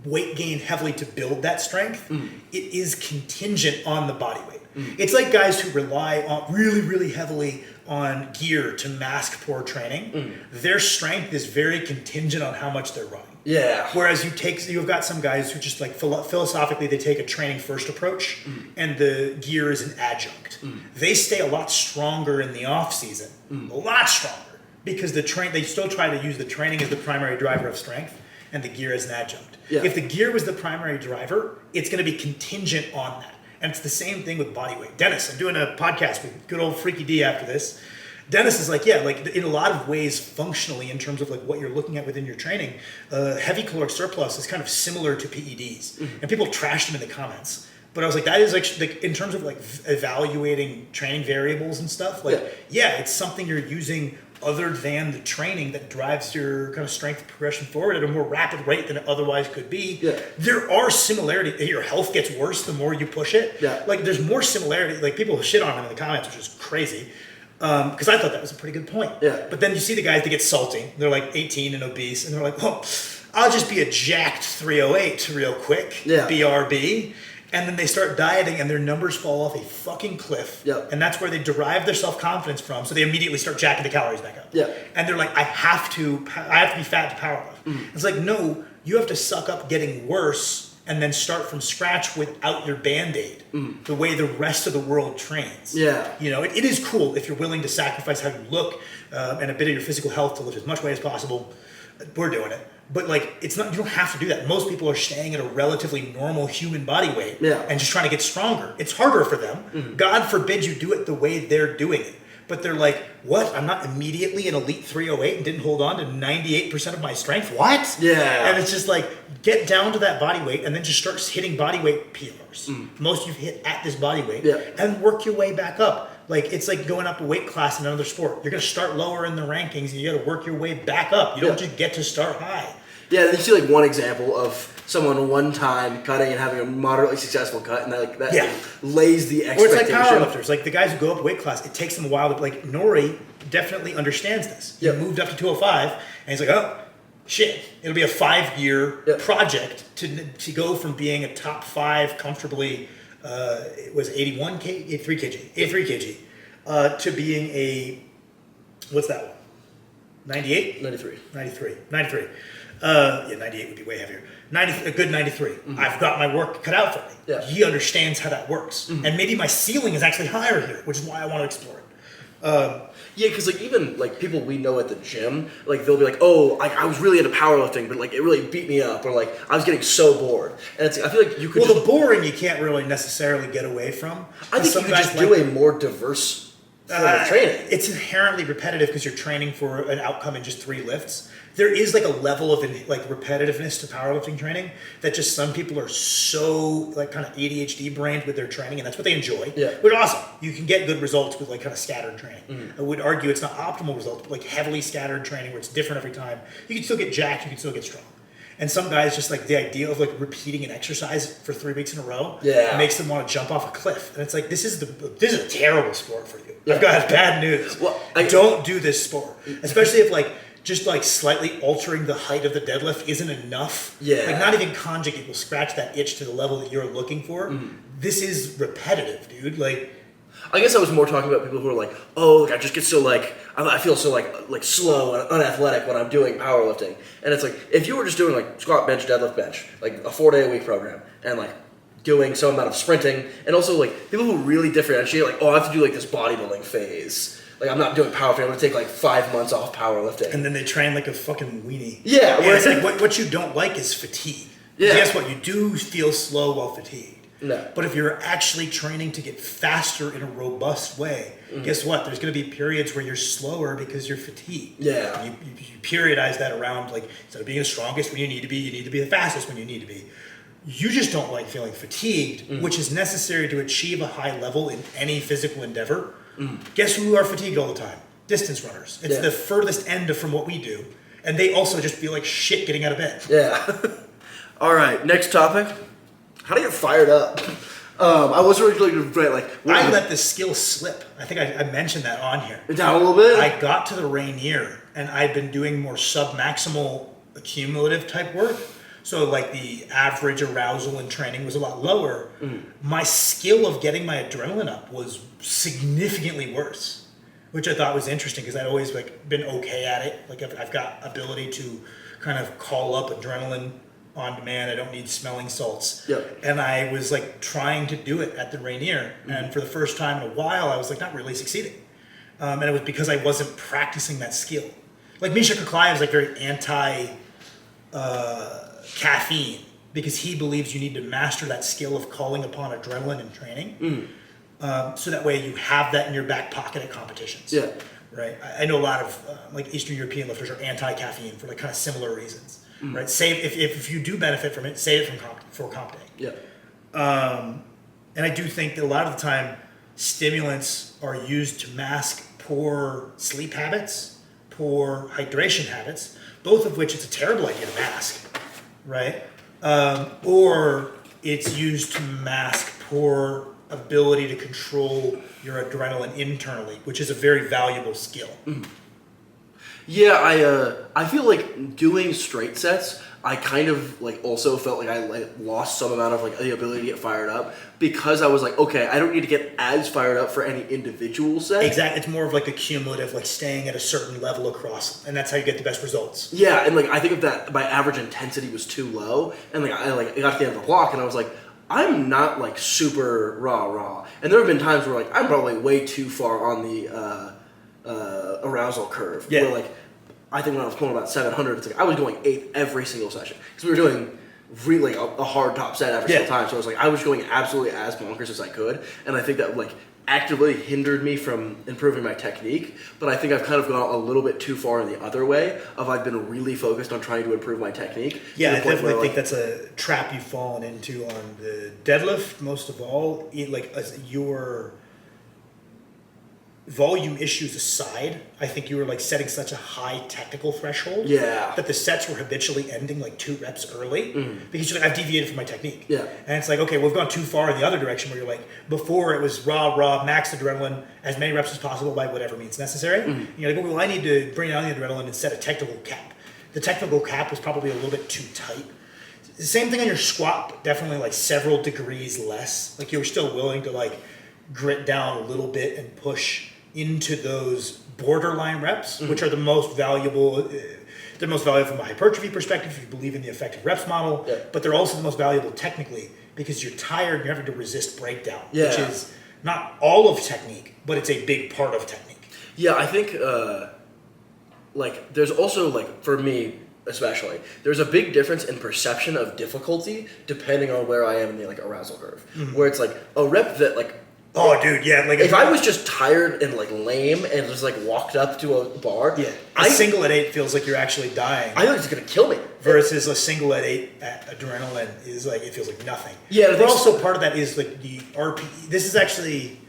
weight gain heavily to build that strength, it is contingent on the body weight. It's like guys who rely on really, really heavily on gear to mask poor training. Their strength is very contingent on how much they're running. Yeah. Whereas you've got some guys who just like philosophically they take a training first approach, and the gear is an adjunct. They stay a lot stronger in the off season, a lot stronger, because they still try to use the training as the primary driver of strength, and the gear as an adjunct. Yeah. If the gear was the primary driver, it's going to be contingent on that. And it's the same thing with body weight. Dennis, I'm doing a podcast with good old Freaky D after this. Dennis is like, yeah, like in a lot of ways, functionally, in terms of like what you're looking at within your training, heavy caloric surplus is kind of similar to PEDs. And people trashed them in the comments. But I was like, that is like in terms of like evaluating training variables and stuff, like, yeah, it's something you're using other than the training that drives your kind of strength progression forward at a more rapid rate than it otherwise could be. Yeah. There are similarities. Your health gets worse the more you push it. Yeah. Like there's more similarity. Like people shit on him in the comments, which is crazy. Because I thought that was a pretty good point. Yeah. But then you see the guys that get salty. They're like 18 and obese, and they're like, oh, I'll just be a jacked 308 real quick. Yeah. BRB. And then they start dieting and their numbers fall off a fucking cliff. Yep. And that's where they derive their self-confidence from. So they immediately start jacking the calories back up. Yeah. And they're like, I have to be fat to powerlift. It's like, no, you have to suck up getting worse and then start from scratch without your Band-Aid, the way the rest of the world trains. Yeah. You know, it is cool if you're willing to sacrifice how you look and a bit of your physical health to lift as much weight as possible. We're doing it. But like, it's not, you don't have to do that. Most people are staying at a relatively normal human body weight and just trying to get stronger. It's harder for them. God forbid you do it the way they're doing it. But they're like, what? I'm not immediately an elite 308 and didn't hold on to 98% of my strength? What? Yeah. And it's just like, get down to that body weight and then just start hitting body weight PRs. Most you've hit at this body weight and work your way back up. Like, it's like going up a weight class in another sport. You're going to start lower in the rankings and you got to work your way back up. You don't just get to start high. Yeah, you see like one example of someone one time cutting and having a moderately successful cut, and that lays the expectation. Or it's like powerlifters, like the guys who go up weight class, it takes them a while to, like, Nori definitely understands this. He moved up to 205, and he's like, oh, shit, it'll be a 5-year project to go from being a top 5 comfortably, it was 83 kg, to being a, what's that one? 98? 93. 93. 98 would be way heavier. A good 93. I've got my work cut out for me. Yeah. He understands how that works. And maybe my ceiling is actually higher here, which is why I want to explore it. Yeah, because like even like people we know at the gym, like they'll be like, oh, I was really into powerlifting, but like it really beat me up, or like I was getting so bored. And it's, I feel like you could. Well, the boring you can't really necessarily get away from. I think you could just do a more diverse form of training. It's inherently repetitive because you're training for an outcome in just 3 lifts. There is like a level of like repetitiveness to powerlifting training that just some people are so like kind of ADHD brained with their training, and that's what they enjoy. Yeah. Which is awesome. You can get good results with like kind of scattered training. I would argue it's not optimal results, but like heavily scattered training where it's different every time. You can still get jacked, you can still get strong. And some guys just like the idea of like repeating an exercise for 3 weeks in a row makes them want to jump off a cliff. And it's like, this is a terrible sport for you. I've got bad news. Well, don't do this sport. Especially if like just like slightly altering the height of the deadlift isn't enough. Yeah. Like not even conjugate will scratch that itch to the level that you're looking for. This is repetitive, dude. Like, I guess I was more talking about people who are like, oh, like I just get so like, I feel so like slow and unathletic when I'm doing powerlifting. And it's like, if you were just doing like squat, bench, deadlift, bench, like a 4-day-a-week program, and like doing some amount of sprinting, and also like people who really differentiate, like, oh, I have to do like this bodybuilding phase. Like, I'm not doing powerlifting, I'm gonna take like 5 months off powerlifting. And then they train like a fucking weenie. Yeah. And it's like, what you don't like is fatigue. Yeah. Guess what? You do feel slow while fatigued. No. But if you're actually training to get faster in a robust way, guess what? There's going to be periods where you're slower because you're fatigued. Yeah. You periodize that around, like, instead of being the strongest when you need to be the fastest when you need to be. You just don't like feeling fatigued, which is necessary to achieve a high level in any physical endeavor. Guess who are fatigued all the time? Distance runners. It's the furthest end from what we do. And they also just feel like shit getting out of bed. Yeah. All right, next topic. How do you get fired up? I wasn't really like. I let the skill slip. I think I mentioned that on here. Down a little bit? I got to the Rainier, and I've been doing more sub-maximal accumulative type work. So like the average arousal in training was a lot lower. My skill of getting my adrenaline up was significantly worse, which I thought was interesting because I'd always like been okay at it. Like I've got ability to kind of call up adrenaline on demand. I don't need smelling salts. Yep. And I was like trying to do it at the Rainier. And for the first time in a while, I was like not really succeeding. And it was because I wasn't practicing that skill. Like Misha Kaklaev is like very anti caffeine because he believes you need to master that skill of calling upon adrenaline in training. So that way you have that in your back pocket at competitions. Yeah. Right. I know a lot of like Eastern European lifters are anti-caffeine for like kind of similar reasons. Right. Save if you do benefit from it, save it for comp day. Yeah. And I do think that a lot of the time stimulants are used to mask poor sleep habits, poor hydration habits, both of which it's a terrible idea to mask, right? Or it's used to mask poor ability to control your adrenaline internally, which is a very valuable skill. Yeah, I feel like doing straight sets, I kind of like also felt like I like lost some amount of like the ability to get fired up because I was like, okay, I don't need to get as fired up for any individual set. Exactly. It's more of like a cumulative, like staying at a certain level across, and that's how you get the best results. Yeah, and like I think if that my average intensity was too low, and like I got to the end of the block, and I was like, I'm not like super raw. And there have been times where like I'm probably way too far on the arousal curve. Yeah. Where like I think when I was pulling about 700, it's like I was going 8 every single session because we were doing really a hard top set every single time. So I was like I was going absolutely as bonkers as I could, and I think that like actively hindered me from improving my technique. But I think I've kind of gone a little bit too far in the other way of I've been really focused on trying to improve my technique. Yeah, I definitely think that's a trap you've fallen into on the deadlift. Most of all, as your volume issues aside, I think you were like setting such a high technical threshold that the sets were habitually ending like 2 reps early because you're like, I've deviated from my technique. Yeah. And it's like, okay, we've gone too far in the other direction where you're like, before it was raw, max adrenaline, as many reps as possible by whatever means necessary. And you're like, well, I need to bring down the adrenaline and set a technical cap. The technical cap was probably a little bit too tight. The same thing on your squat, but definitely like several degrees less. Like you were still willing to like grit down a little bit and push into those borderline reps, which are the most valuable. They're most valuable from a hypertrophy perspective if you believe in the effective reps model, but they're also the most valuable technically because you're tired and you're having to resist breakdown, which is not all of technique, but it's a big part of technique. Yeah, I think like there's also like for me especially there's a big difference in perception of difficulty depending on where I am in the like arousal curve, where it's like a rep that like. Oh, dude, yeah. Like if I was just tired and like lame and just like walked up to a bar, a single at 8 feels like you're actually dying. I think it's gonna kill me. Versus a single at 8 at adrenaline is like it feels like nothing. Yeah, but also part of that is like the RPE. This is actually,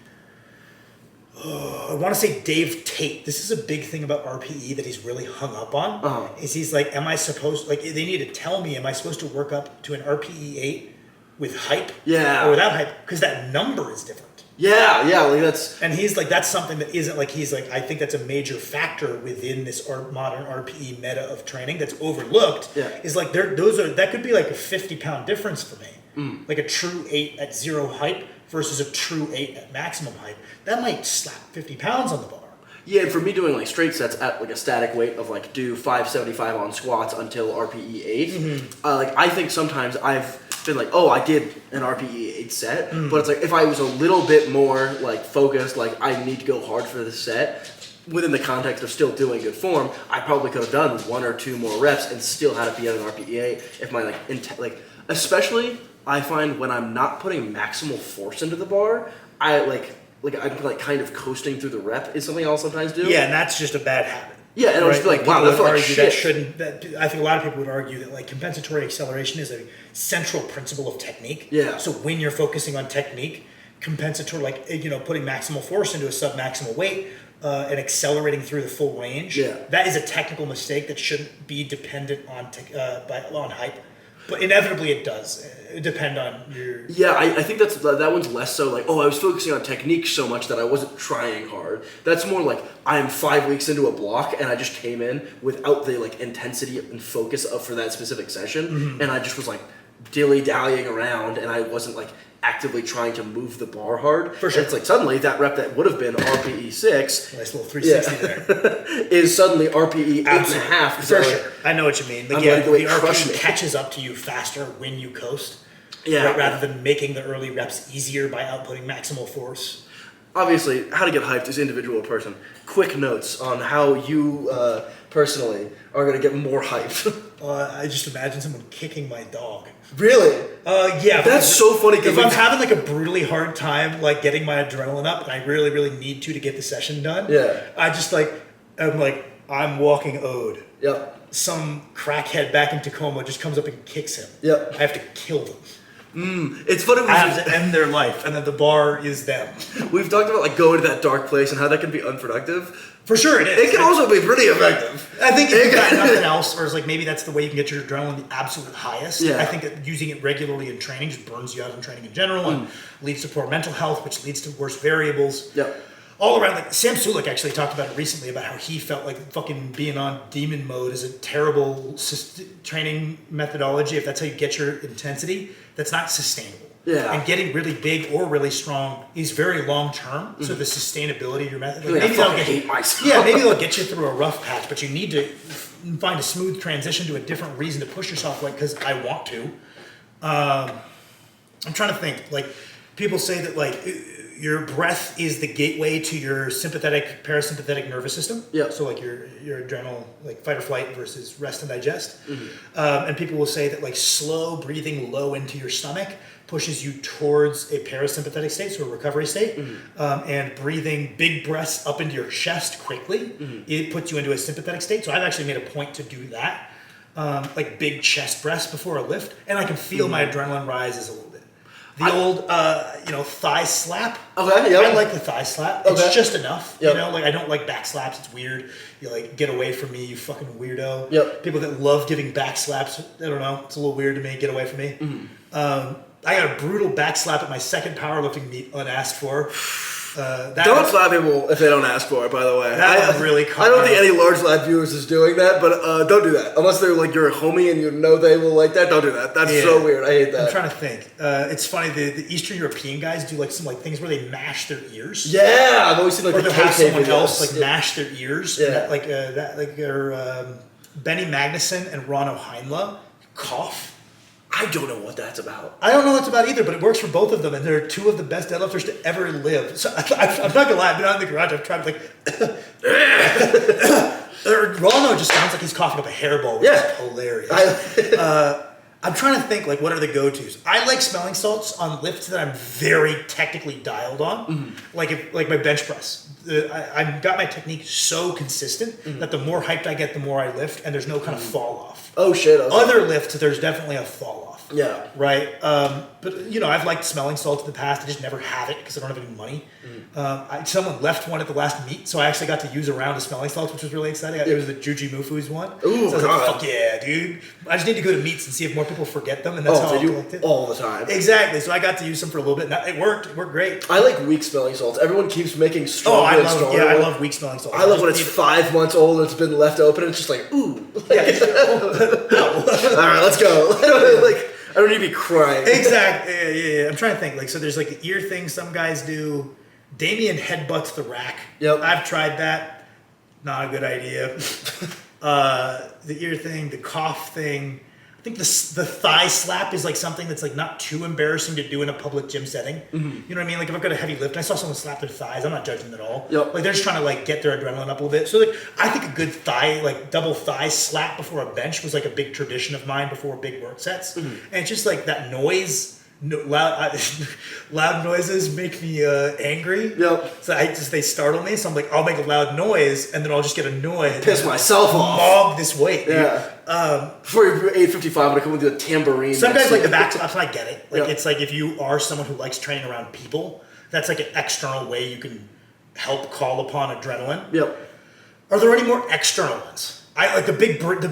I want to say Dave Tate. This is a big thing about RPE that he's really hung up on. Is he's like, am I supposed like they need to tell me, am I supposed to work up to an RPE 8 with hype, or without hype? Because that number is different. Yeah, like that's... And he's like, that's something that isn't like, he's like, I think that's a major factor within this modern RPE meta of training that's overlooked, is like, that could be like a 50-pound difference for me. Like a true 8 at 0 hype versus a true 8 at maximum hype. That might slap 50 pounds on the bar. Yeah, and for me doing like straight sets at like a static weight of like do 575 on squats until RPE 8, like I think sometimes I've been like, oh, I did an RPE 8 set, but it's like if I was a little bit more like focused, like I need to go hard for this set within the context of still doing good form, I probably could have done 1 or 2 more reps and still had it be at an RPE 8 if my like especially I find when I'm not putting maximal force into the bar, I'm like kind of coasting through the rep is something I'll sometimes do. Yeah, and that's just a bad habit. Yeah, and I'll just be like, wow, that felt like shit. I think a lot of people would argue that like compensatory acceleration is a central principle of technique. Yeah. So when you're focusing on technique, compensatory, like putting maximal force into a sub-maximal weight and accelerating through the full range, that is a technical mistake that shouldn't be dependent on on hype. But inevitably it does depend on your... Yeah, I think that one's less so like, oh, I was focusing on technique so much that I wasn't trying hard. That's more like, I'm 5 weeks into a block and I just came in without the like intensity and focus for that specific session. And I just was like dilly-dallying around and I wasn't like actively trying to move the bar hard. For sure. And it's like suddenly that rep that would have been RPE 6. Nice little 360 there. Is suddenly RPE 8.5. For sure. I know what you mean. Like, the RPE catches up to you faster when you coast. Yeah. Right, rather than making the early reps easier by outputting maximal force. Obviously, how to get hyped is individual person. Quick notes on how you personally are going to get more hyped. I just imagine someone kicking my dog. Really? Yeah. That's so funny. If I'm having like a brutally hard time like getting my adrenaline up and I really, really need to get the session done, I just I'm walking ode. Yep. Some crackhead back in Tacoma just comes up and kicks him. Yep. I have to kill them. It's funny. I have to end their life, and then the bar is them. We've talked about like going to that dark place and how that can be unproductive. For sure, it is. It can also be pretty effective. I think if you've got nothing else, or it's like maybe that's the way you can get your adrenaline the absolute highest. Yeah. I think that using it regularly in training just burns you out in training in general and leads to poor mental health, which leads to worse variables. Yep. all around, like Sam Sulek actually talked about it recently about how he felt like fucking being on demon mode is a terrible training methodology. If that's how you get your intensity, that's not sustainable. Yeah. And getting really big or really strong is very long term. So the sustainability of your method, Like, maybe I hate myself. yeah, maybe they'll get you through a rough patch, but you need to find a smooth transition to a different reason to push yourself. Like, because I want to. I'm trying to think. Like, people say that like your breath is the gateway to your sympathetic parasympathetic nervous system. Yeah. So like your adrenal, like fight or flight versus rest and digest. And people will say that like slow breathing low into your stomach pushes you towards a parasympathetic state, so a recovery state. And breathing big breaths up into your chest quickly, it puts you into a sympathetic state. So I've actually made a point to do that. Like big chest breaths before a lift, and I can feel my adrenaline rises a little bit. The old, thigh slap. Okay, yeah. I like the thigh slap. It's just enough. Yep. You know, like I don't like back slaps. It's weird. You like get away from me, you fucking weirdo. Yep. People that love giving back slaps, I don't know. It's a little weird to me. Get away from me. I got a brutal back slap at my second powerlifting meet unasked for. Don't slap people if they don't ask for it, by the way. That really I don't think any large lab viewers is doing that, but don't do that. Unless they're like your homie and you know they will like that, don't do that. That's so weird. I hate that. I'm trying to think. It's funny, the Eastern European guys do like some like things where they mash their ears. Yeah, I've always seen like Or the they'll have KK someone videos. else like mash their ears. Yeah. Benny Magnuson and Ronno Heinla cough. I don't know what that's about. I don't know what it's about either, but it works for both of them, and they're two of the best deadlifters to ever live. So I'm not gonna lie, I've been out in the garage, I've tried like Ronno just sounds like he's coughing up a hairball, which is hilarious. I'm trying to think, like, what are the go-tos? I like smelling salts on lifts that I'm very technically dialed on. Like my bench press. I've got my technique so consistent that the more hyped I get, the more I lift, and there's no kind of fall off. Oh shit. Okay. Other lifts, there's definitely a fall off. Yeah. Right? But, you know, I've liked smelling salts in the past. I just never have it because I don't have any money. Someone left one at the last meet, so I actually got to use a round of smelling salts, which was really exciting. It was the Juji Mufu's one. Ooh, so I was God. like, fuck yeah, dude. I just need to go to meets and see if more people forget them, and that's how they I do collect it. all the time. Exactly. So I got to use them for a little bit. And it worked. It worked great. I like weak smelling salts. Everyone keeps making stronger I and love, stronger. yeah, I love weak smelling salts. I love when it's 5 months old and it's been left open and it's just like, ooh. Yeah, All right, let's go. I don't need to be crying. exactly. Yeah. I'm trying to think. Like, so there's like the ear thing some guys do. Damien headbutts the rack. Yep. I've tried that. Not a good idea. The ear thing, the cough thing. I think the thigh slap is like something that's like not too embarrassing to do in a public gym setting. You know what I mean? Like if I've got a heavy lift and I saw someone slap their thighs, I'm not judging them at all. Yep. Like they're just trying to like get their adrenaline up a little bit. So like I think a good thigh, like double thigh slap before a bench was like a big tradition of mine before big work sets. And it's just like that noise. Loud noises make me angry. Yep. So they startle me. So I'm like, I'll make a loud noise, and then I'll just get annoyed. Piss myself off. Mob this weight. Dude. Yeah. Before you're 8:55, I'm gonna come with you a tambourine. Some guys like the back slaps, and I get it. Like Yep. it's like if you are someone who likes training around people, that's like an external way you can help call upon adrenaline. Yep. Are there any more external ones? I like the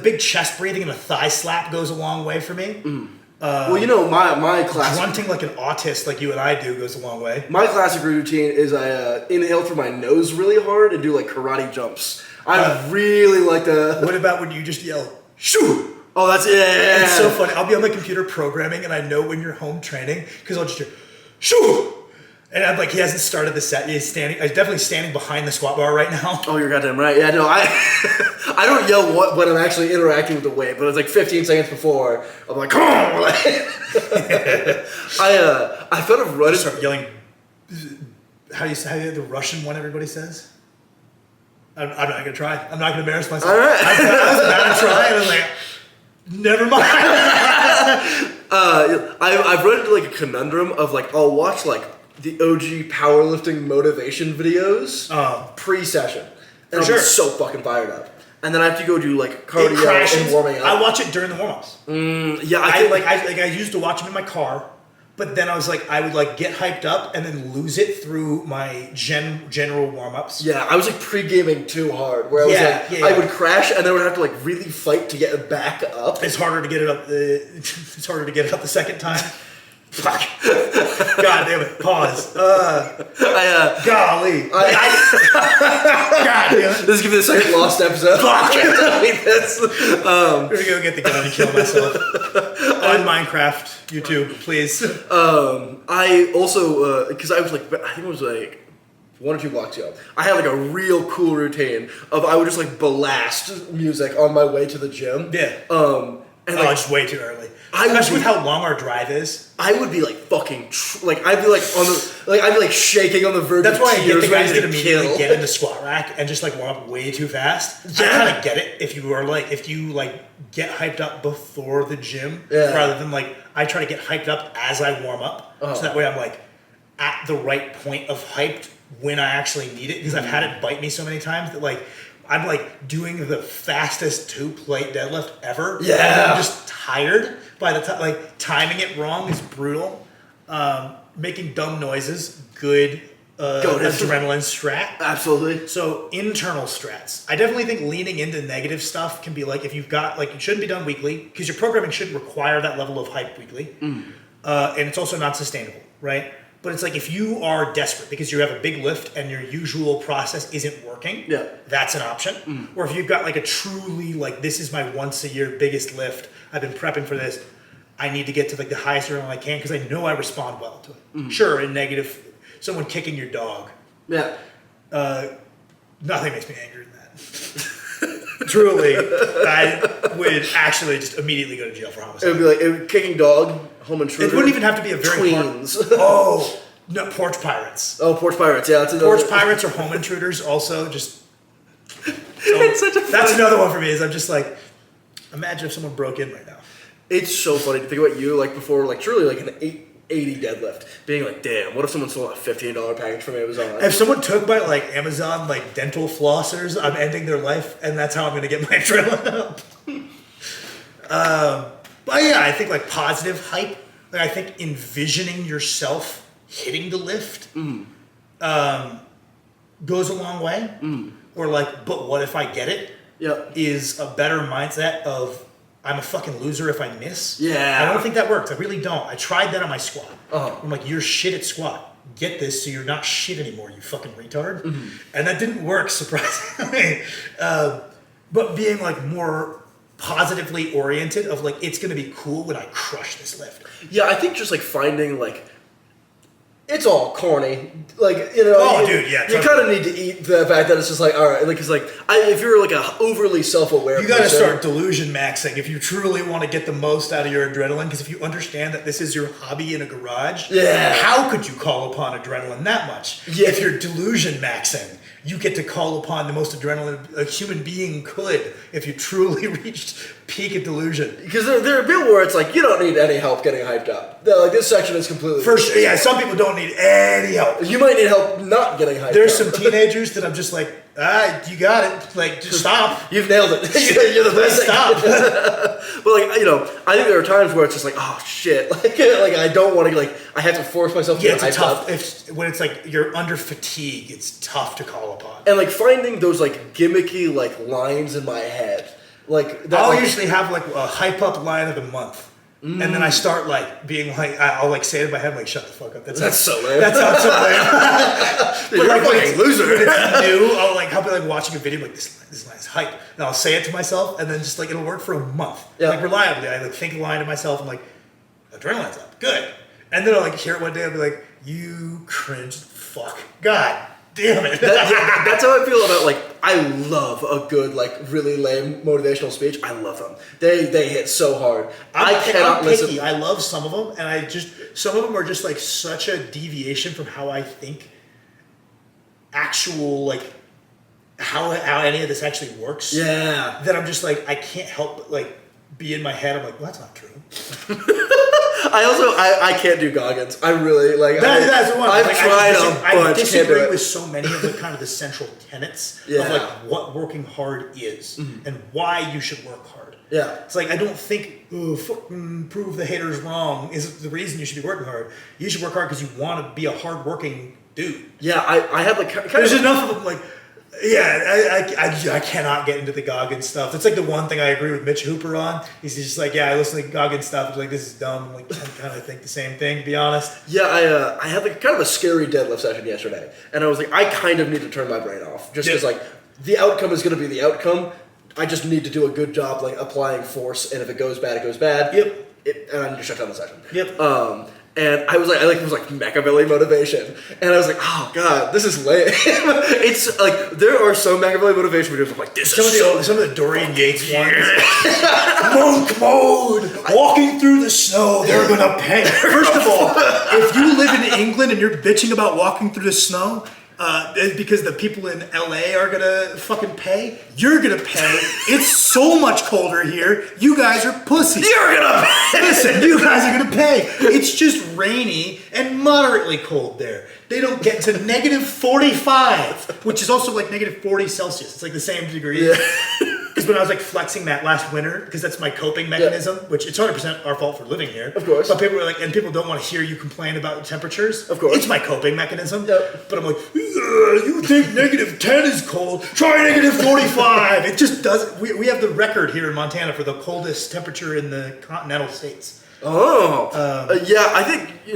big chest breathing and a thigh slap goes a long way for me. Well, you know, my classic Grunting like an autist, like you and I do, goes a long way. my classic routine is I inhale through my nose really hard and do like karate jumps. I really like the. What about when you just yell, shoo? Oh, that's yeah. It's so funny. I'll be on my computer programming, and I know when you're home training because I'll just hear, shoo! And I'm like, he hasn't started the set. He's definitely standing behind the squat bar right now. Oh, you're goddamn right. Yeah, no, I I don't yell when I'm actually interacting with the weight, but it's like 15 seconds before. I'm like, come on! Like, I thought of running. Start yelling. How do you the Russian one? Everybody says. I'm not gonna try. I'm not gonna embarrass myself. All right. I was about to try, and I was like, never mind. I've run into like a conundrum of like I'll watch like the OG powerlifting motivation videos pre-session, and I'm sure. so fucking fired up. And then I have to go do like cardio It crashes. and warming up. I watch it during the warm-ups. Yeah, I used to watch them in my car, but then I was like, I would like get hyped up and then lose it through my general warm-ups. Yeah, I was like pre-gaming too hard, where I was I would crash and then would have to like really fight to get it back up. It's harder to get it up. It's harder to get it up the second time. Fuck. God damn it. Pause. Golly. God damn it. This is gonna be the second lost episode. Fuck. I'm I'm gonna go get the gun and kill myself. On Minecraft, YouTube, please. I also, because I was like, I think it was like 1 or 2 blocks ago, I had like a real cool routine of I would just like blast music on my way to the gym. Yeah. And like, It's way too early. I would Especially be- with how long our drive is. I would be like fucking I'd be like on the I'd be like shaking on the verge That's of why I get tears the guys ready that to immediately kill. get in the squat rack and just like warm up way too fast. I Yeah. kind of get it if you are like, if you like get hyped up before the gym Yeah. rather than like, I try to get hyped up as I warm up. Oh. So that way I'm like at the right point of hyped when I actually need it. Because I've had it bite me so many times that like, I'm like doing the fastest 2-plate deadlift ever. Yeah. And I'm just tired by the time, like timing it wrong is brutal. Making dumb noises, good adrenaline strat. Absolutely. So internal strats. I definitely think leaning into negative stuff can be like, if you've got, like, it shouldn't be done weekly because your programming shouldn't require that level of hype weekly. And it's also not sustainable, right? But it's like if you are desperate because you have a big lift and your usual process isn't working, Yeah. that's an option. Or if you've got like a truly like, this is my once a year biggest lift, I've been prepping for this, I need to get to like the highest level I can because I know I respond well to it. Sure, in negative, someone kicking your dog, Yeah. nothing makes me angrier than that. Truly, I would actually just immediately go to jail for It homicide. would be like kicking dog, home intruder. It wouldn't even have to be a very tweens. Oh, no, porch pirates. Oh, porch pirates. Yeah, that's another. Porch pirates or home intruders also just. It's such a That's funny- another one for me. Is I'm just like, imagine if someone broke in right now. It's so funny to think about you like before, like truly like an 880 deadlift, being like, damn, what if someone sold a $15 package from Amazon? If someone took my like Amazon like dental flossers, I'm ending their life, and that's how I'm gonna get my adrenaline up. But yeah, I think like positive hype. Like I think envisioning yourself hitting the lift goes a long way. Or like, but what if I get it? Yep. Is a better mindset of I'm a fucking loser if I miss. Yeah. I don't think that works. I really don't. I tried that on my squat. Uh-huh. I'm like, you're shit at squat. Get this so you're not shit anymore, you fucking retard. And that didn't work, surprisingly. But being like more positively oriented of like, it's gonna be cool when I crush this lift. Yeah, I think just like finding like, it's all corny. Like, you know, Oh, dude, yeah, you kind of need to eat the fact that it's just like, all right, like, because like, if you're like a overly self-aware You gotta person- start delusion maxing if you truly want to get the most out of your adrenaline. Because if you understand that this is your hobby in a garage, Yeah. how could you call upon adrenaline that much? Yeah. If you're delusion maxing, you get to call upon the most adrenaline a human being could if you truly reached peak of delusion. Because there are people where it's like, you don't need any help getting hyped up. Like, this section is completely... For sure, yeah, some people don't need any help. You might need help not getting hyped There's up. some teenagers that I'm just like, you got it. Like, just stop. You've nailed it. You're the best. Stop. But like, you know, I think there are times where it's just like, oh shit, like I don't want to, like, I have to force myself to Yeah, get it's a hyped tough. up. When it's like you're under fatigue, it's tough to call upon. And like finding those like gimmicky like lines in my head, like that. I'll like, usually have like a hype up line of the month. And then I start like being like, I'll like say it in my head, like, shut the fuck up. That's so lame. That sounds so lame. You're like, a when fucking loser. when it's new, I'll be like watching a video, like, this line is hype. And I'll say it to myself, and then just like, it'll work for a month. Yeah. Like reliably. I like think a line to myself, I'm like, adrenaline's up, good. And then I'll like hear it one day, I'll be like, you cringe fuck. God damn it. That's how I feel about like I love a good like really lame motivational speech. I love them. They hit so hard. I cannot I'm listen. picky. I love some of them, and some of them are just like such a deviation from how I think actual like how any of this actually works. Yeah. That I'm just like I can't help but like be in my head. I'm like, well, that's not true. I can't do Goggins. I really like. That's the one. I've Like, tried I a bunch. Can't do disagree it. with so many of the kind of the central tenets Yeah. of like what working hard is and why you should work hard. Yeah. It's like I don't think fucking prove the haters wrong is the reason you should be working hard. You should work hard because you want to be a hardworking dude. Yeah. I had like kind There's of. enough of them like Yeah, I cannot get into the Goggins stuff. That's like the one thing I agree with Mitch Hooper on. He's just like, I listen to Goggins stuff. It's like, this is dumb. I'm like, I kind of think the same thing, to be honest. Yeah, I had like kind of a scary deadlift session yesterday, and I was like, I kind of need to turn my brain off, just because like the outcome is going to be the outcome. I just need to do a good job like applying force, and if it goes bad, it goes bad. And I need to shut down the session. And I was like, it was like Machiavelli motivation. And I was like, oh God, this is lame. It's like, there are some Machiavelli motivation videos. I'm like, some of the Dorian Yates ones. Monk mode, walking through the snow, they're gonna pay. First of all, if you live in England and you're bitching about walking through the snow, because the people in LA are gonna fucking pay, you're gonna pay. It's so much colder here. You guys are pussies. You're gonna pay. Listen, you guys are gonna pay. It's just rainy and moderately cold there. They don't get to negative 45, which is also like negative 40 Celsius. It's like the same degree. Because when I was like flexing that last winter, because that's my coping mechanism, which it's 100% our fault for living here. Of course. But people were like, and people don't want to hear you complain about the temperatures. Of course. It's my coping mechanism. But I'm like, you think negative 10 is cold? Try negative 45. It just doesn't. We have the record here in Montana for the coldest temperature in the continental states. I think